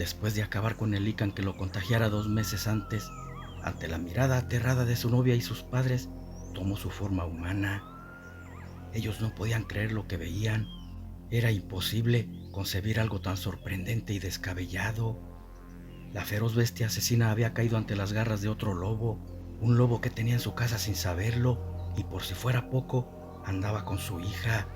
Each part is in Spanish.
Después de acabar con el Ican que lo contagiara 2 meses antes, ante la mirada aterrada de su novia y sus padres, tomó su forma humana. Ellos no podían creer lo que veían. Era imposible concebir algo tan sorprendente y descabellado. La feroz bestia asesina había caído ante las garras de otro lobo, un lobo que tenía en su casa sin saberlo, y por si fuera poco, andaba con su hija.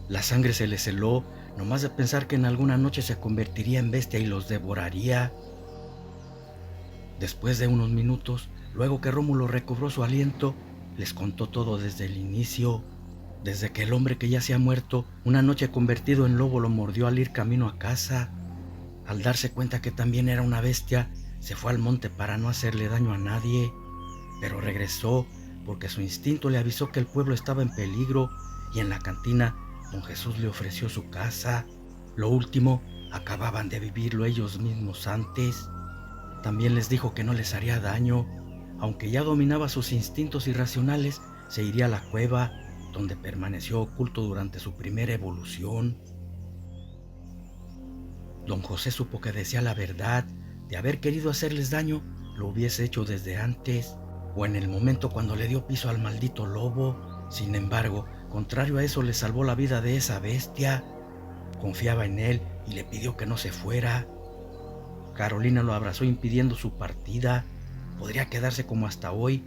La sangre se les heló, nomás de pensar que en alguna noche se convertiría en bestia y los devoraría. Después de unos minutos, luego que Rómulo recobró su aliento, les contó todo desde el inicio. Desde que el hombre que ya se ha muerto, una noche convertido en lobo, lo mordió al ir camino a casa. Al darse cuenta que también era una bestia, se fue al monte para no hacerle daño a nadie, pero regresó porque su instinto le avisó que el pueblo estaba en peligro, y en la cantina don Jesús le ofreció su casa. Lo último, acababan de vivirlo ellos mismos antes. También les dijo que no les haría daño. Aunque ya dominaba sus instintos irracionales, se iría a la cueva, donde permaneció oculto durante su primera evolución. Don José supo que decía la verdad. De haber querido hacerles daño, lo hubiese hecho desde antes, o en el momento cuando le dio piso al maldito lobo. Sin embargo, contrario a eso, le salvó la vida de esa bestia. Confiaba en él y le pidió que no se fuera. Carolina lo abrazó impidiendo su partida. Podría quedarse como hasta hoy.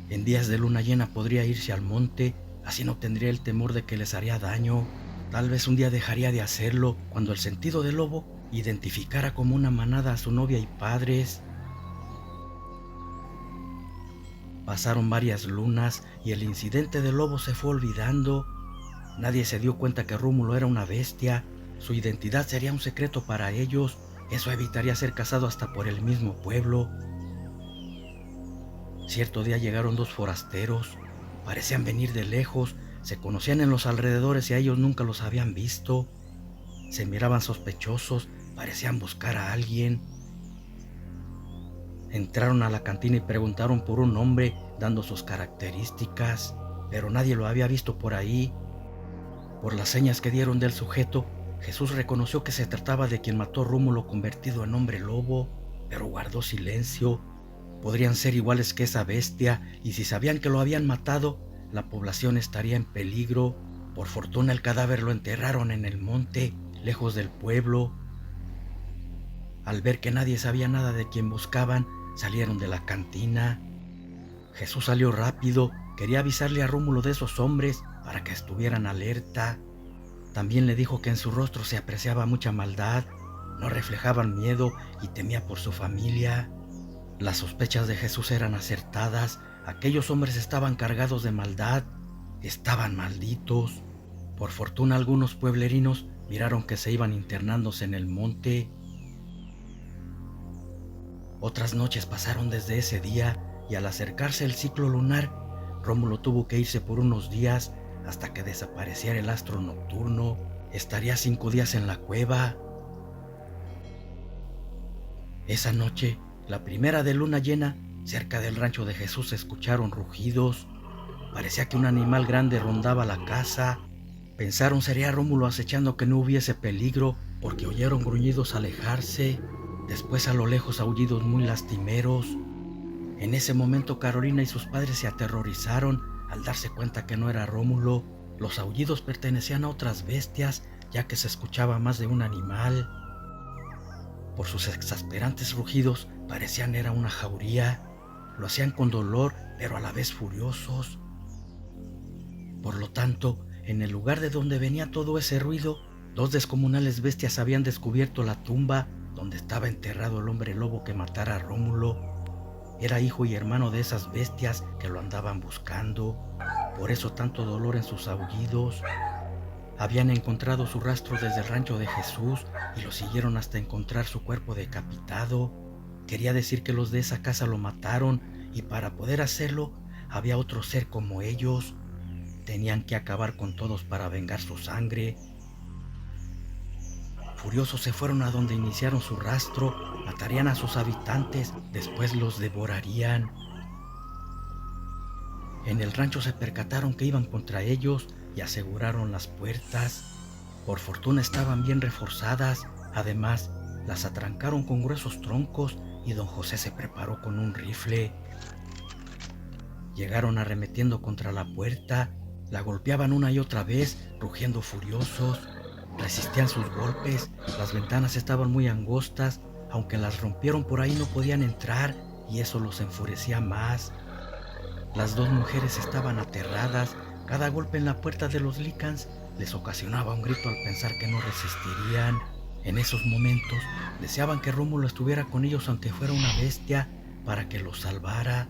En días de luna llena podría irse al monte, así no tendría el temor de que les haría daño. Tal vez un día dejaría de hacerlo cuando el sentido del lobo identificara como una manada a su novia y padres. Pasaron varias lunas y el incidente del lobo se fue olvidando. Nadie se dio cuenta que Rómulo era una bestia. Su identidad sería un secreto para ellos. Eso evitaría ser cazado hasta por el mismo pueblo. Cierto día llegaron dos forasteros. Parecían venir de lejos. Se conocían en los alrededores y a ellos nunca los habían visto. Se miraban sospechosos. Parecían buscar a alguien. Entraron a la cantina y preguntaron por un hombre, dando sus características, pero nadie lo había visto por ahí. Por las señas que dieron del sujeto, Jesús reconoció que se trataba de quien mató a Rómulo convertido en hombre lobo, pero guardó silencio. Podrían ser iguales que esa bestia, y si sabían que lo habían matado, la población estaría en peligro. Por fortuna el cadáver lo enterraron en el monte, lejos del pueblo. Al ver que nadie sabía nada de quien buscaban, salieron de la cantina. Jesús salió rápido, quería avisarle a Rómulo de esos hombres para que estuvieran alerta. También le dijo que en su rostro se apreciaba mucha maldad, no reflejaban miedo y temía por su familia. Las sospechas de Jesús eran acertadas. Aquellos hombres estaban cargados de maldad, estaban malditos. Por fortuna algunos pueblerinos miraron que se iban internándose en el monte. Otras noches pasaron desde ese día y al acercarse el ciclo lunar, Rómulo tuvo que irse por unos días hasta que desapareciera el astro nocturno. Estaría 5 días en la cueva. Esa noche, la primera de luna llena, cerca del rancho de Jesús se escucharon rugidos. Parecía que un animal grande rondaba la casa. Pensaron sería Rómulo acechando que no hubiese peligro, porque oyeron gruñidos alejarse. Después a lo lejos aullidos muy lastimeros. En ese momento Carolina y sus padres se aterrorizaron al darse cuenta que no era Rómulo. Los aullidos pertenecían a otras bestias, ya que se escuchaba más de un animal. Por sus exasperantes rugidos parecían era una jauría. Lo hacían con dolor, pero a la vez furiosos. Por lo tanto, en el lugar de donde venía todo ese ruido, 2 descomunales bestias habían descubierto la tumba donde estaba enterrado el hombre lobo que matara a Rómulo. Era hijo y hermano de esas bestias que lo andaban buscando. Por eso tanto dolor en sus aullidos. Habían encontrado su rastro desde el rancho de Jesús y lo siguieron hasta encontrar su cuerpo decapitado. Quería decir que los de esa casa lo mataron, y para poder hacerlo había otro ser como ellos. Tenían que acabar con todos para vengar su sangre. Furiosos se fueron a donde iniciaron su rastro, matarían a sus habitantes, después los devorarían. En el rancho se percataron que iban contra ellos y aseguraron las puertas. Por fortuna estaban bien reforzadas. Además, las atrancaron con gruesos troncos y don José se preparó con un rifle. Llegaron arremetiendo contra la puerta, la golpeaban una y otra vez, rugiendo furiosos. Resistían sus golpes, las ventanas estaban muy angostas, aunque las rompieron por ahí no podían entrar y eso los enfurecía más. Las dos mujeres estaban aterradas, cada golpe en la puerta de los Lycans les ocasionaba un grito al pensar que no resistirían. En esos momentos deseaban que Rómulo estuviera con ellos aunque fuera una bestia para que los salvara.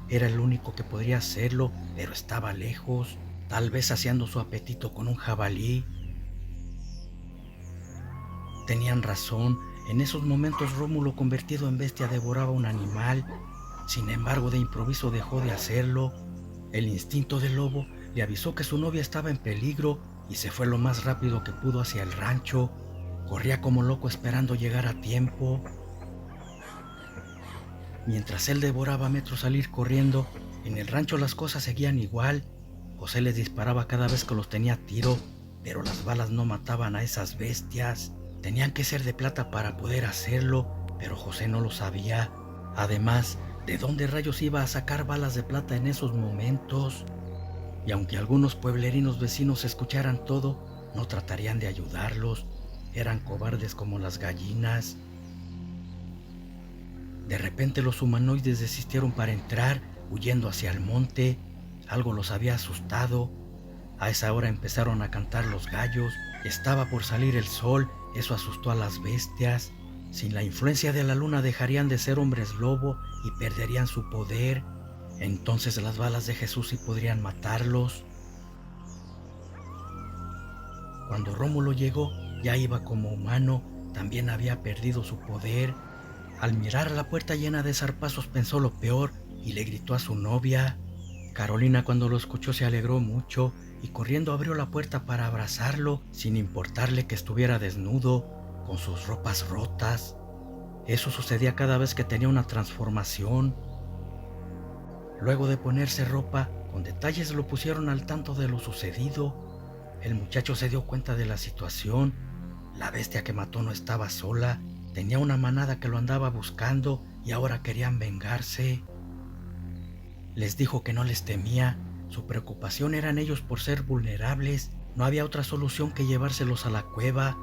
Era el único que podría hacerlo, pero estaba lejos, tal vez saciando su apetito con un jabalí. Tenían razón, en esos momentos Rómulo convertido en bestia devoraba un animal. Sin embargo, de improviso dejó de hacerlo. El instinto del lobo le avisó que su novia estaba en peligro y se fue lo más rápido que pudo hacia el rancho. Corría como loco esperando llegar a tiempo. Mientras él devoraba a metros al ir corriendo, en el rancho las cosas seguían igual. José les disparaba cada vez que los tenía a tiro, pero las balas no mataban a esas bestias. Tenían que ser de plata para poder hacerlo, pero José no lo sabía. Además, ¿de dónde rayos iba a sacar balas de plata en esos momentos? Y aunque algunos pueblerinos vecinos escucharan todo, no tratarían de ayudarlos. Eran cobardes como las gallinas. De repente los humanoides desistieron para entrar, huyendo hacia el monte. Algo los había asustado. A esa hora empezaron a cantar los gallos. Estaba por salir el sol, eso asustó a las bestias. Sin la influencia de la luna dejarían de ser hombres lobo y perderían su poder. Entonces las balas de Jesús sí podrían matarlos. Cuando Rómulo llegó, ya iba como humano, también había perdido su poder. Al mirar la puerta llena de zarpazos pensó lo peor y le gritó a su novia. Carolina, cuando lo escuchó, se alegró mucho y corriendo abrió la puerta para abrazarlo, sin importarle que estuviera desnudo, con sus ropas rotas. Eso sucedía cada vez que tenía una transformación. Luego de ponerse ropa, con detalles lo pusieron al tanto de lo sucedido. El muchacho se dio cuenta de la situación. La bestia que mató no estaba sola, tenía una manada que lo andaba buscando y ahora querían vengarse. Les dijo que no les temía, su preocupación eran ellos por ser vulnerables. No había otra solución que llevárselos a la cueva.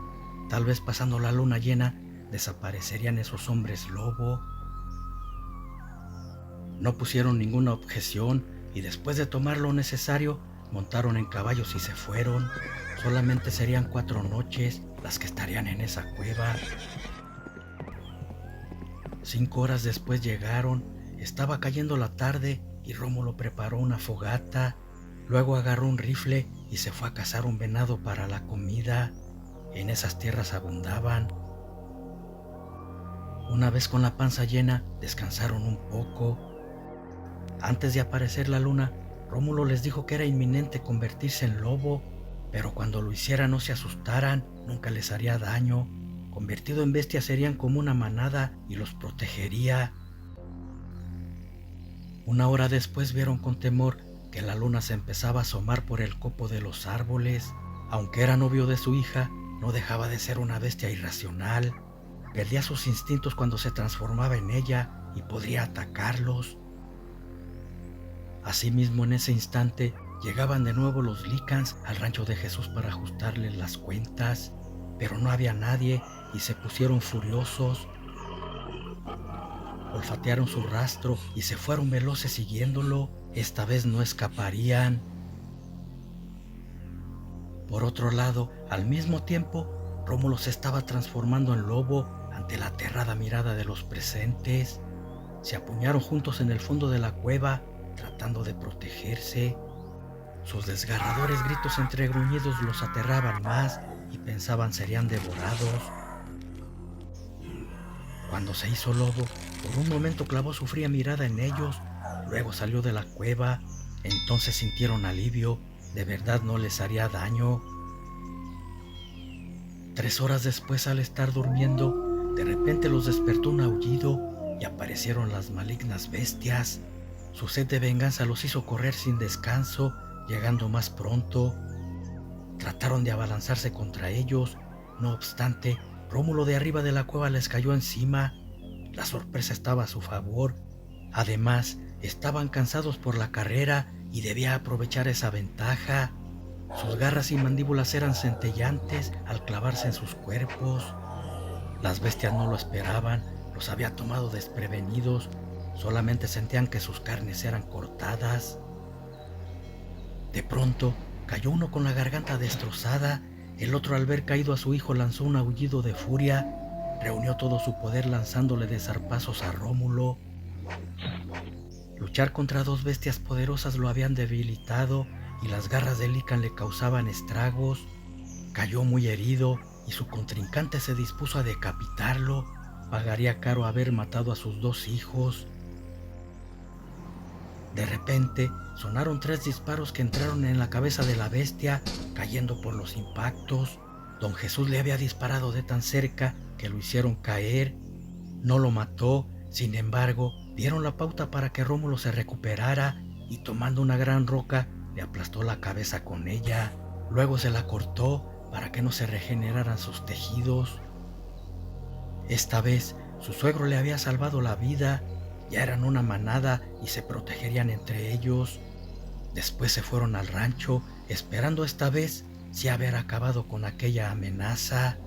Tal vez pasando la luna llena, desaparecerían esos hombres lobo. No pusieron ninguna objeción y después de tomar lo necesario, montaron en caballos y se fueron. Solamente serían 4 noches las que estarían en esa cueva. 5 horas después llegaron, estaba cayendo la tarde y Rómulo preparó una fogata. Luego agarró un rifle y se fue a cazar un venado para la comida. En esas tierras abundaban. Una vez con la panza llena, descansaron un poco. Antes de aparecer la luna, Rómulo les dijo que era inminente convertirse en lobo, pero cuando lo hiciera no se asustaran, nunca les haría daño. Convertido en bestia serían como una manada y los protegería. 1 hora después vieron con temor que la luna se empezaba a asomar por el copo de los árboles. Aunque era novio de su hija, no dejaba de ser una bestia irracional. Perdía sus instintos cuando se transformaba en ella y podría atacarlos. Asimismo, en ese instante, llegaban de nuevo los Lycans al rancho de Jesús para ajustarles las cuentas, pero no había nadie y se pusieron furiosos. Olfatearon su rastro y se fueron veloces siguiéndolo. Esta vez no escaparían. Por otro lado, al mismo tiempo, Rómulo se estaba transformando en lobo ante la aterrada mirada de los presentes. Se apuñaron juntos en el fondo de la cueva, tratando de protegerse. Sus desgarradores gritos entre gruñidos los aterraban más y pensaban serían devorados. Cuando se hizo lobo, por un momento clavó su fría mirada en ellos, luego salió de la cueva. Entonces sintieron alivio, de verdad no les haría daño. 3 horas después, al estar durmiendo, de repente los despertó un aullido y aparecieron las malignas bestias. Su sed de venganza los hizo correr sin descanso, llegando más pronto. Trataron de abalanzarse contra ellos, no obstante, Rómulo de arriba de la cueva les cayó encima. La sorpresa estaba a su favor. Además, estaban cansados por la carrera y debía aprovechar esa ventaja. Sus garras y mandíbulas eran centelleantes al clavarse en sus cuerpos. Las bestias no lo esperaban, los había tomado desprevenidos, solamente sentían que sus carnes eran cortadas. De pronto, cayó uno con la garganta destrozada, el otro al ver caído a su hijo lanzó un aullido de furia, reunió todo su poder lanzándole de zarpazos a Rómulo. Luchar contra dos bestias poderosas lo habían debilitado y las garras de Lican le causaban estragos. Cayó muy herido y su contrincante se dispuso a decapitarlo. Pagaría caro haber matado a sus dos hijos. De repente sonaron 3 disparos que entraron en la cabeza de la bestia, cayendo por los impactos. Don Jesús le había disparado de tan cerca que lo hicieron caer. No lo mató, sin embargo, dieron la pauta para que Rómulo se recuperara y tomando una gran roca le aplastó la cabeza con ella. Luego se la cortó para que no se regeneraran sus tejidos. Esta vez su suegro le había salvado la vida. Ya eran una manada y se protegerían entre ellos. Después se fueron al rancho, esperando esta vez sí haber acabado con aquella amenaza.